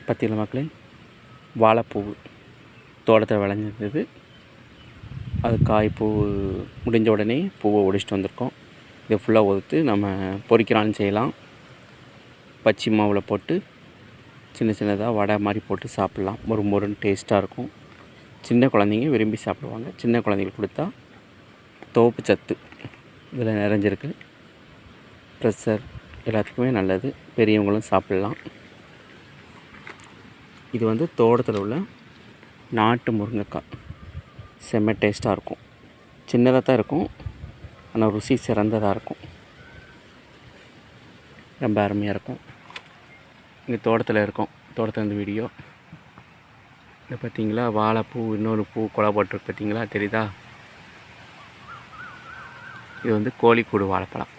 பற்றியில் மக்களே, வாழைப்பூ தோட்டத்தில் விளைஞ்சிருந்தது. அது காய்ப்பூ முடிஞ்ச உடனே பூவை ஒடிச்சிட்டு வந்திருக்கோம். இதை ஃபுல்லாக ஒதுத்து நம்ம பொரிக்கிறான்னு செய்யலாம். பச்சை மாவில் போட்டு சின்ன சின்னதாக வடை மாதிரி போட்டு சாப்பிட்லாம். மொறுன்னு டேஸ்ட்டாக இருக்கும். சின்ன குழந்தைங்க விரும்பி சாப்பிடுவாங்க. சின்ன குழந்தைங்களுக்கு கொடுத்தா தோப்பு சத்து இதில் நிறைஞ்சிருக்கு. ப்ரெஷர் எல்லாத்துக்குமே நல்லது. பெரியவங்களும் சாப்பிட்லாம். இது வந்து தோட்டத்தில் உள்ள நாட்டு முருங்கைக்காய். செம்ம டேஸ்ட்டாக இருக்கும். சின்னதாக தான் இருக்கும், ஆனால் ருசி சிறந்ததாக இருக்கும். ரொம்ப அருமையாக இருக்கும். இங்கே தோட்டத்தில் இருக்கோம். தோட்டத்தில் இந்த வீடியோ இதை பார்த்தீங்களா? வாழைப்பூ இன்னொரு பூ கொலை போட்டிருக்கு பார்த்தீங்களா? தெரியுதா? இது வந்து கோழிக்கூடு வாழைப்பழம்.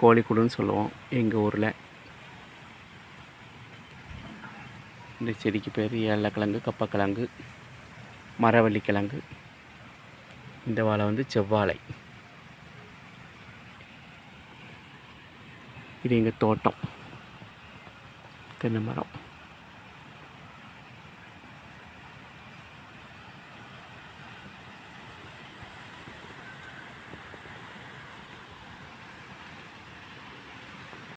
கோழிக்கூடுன்னு சொல்லுவோம் எங்கள் ஊரில். இந்த செடிக்கு பேர் ஏலக்கிழங்கு, கப்பக்கிழங்கு, மரவள்ளிக்கிழங்கு. இந்த வாழை வந்து செவ்வாழை. இது எங்கள் தோட்டம். தென்னை மரம்.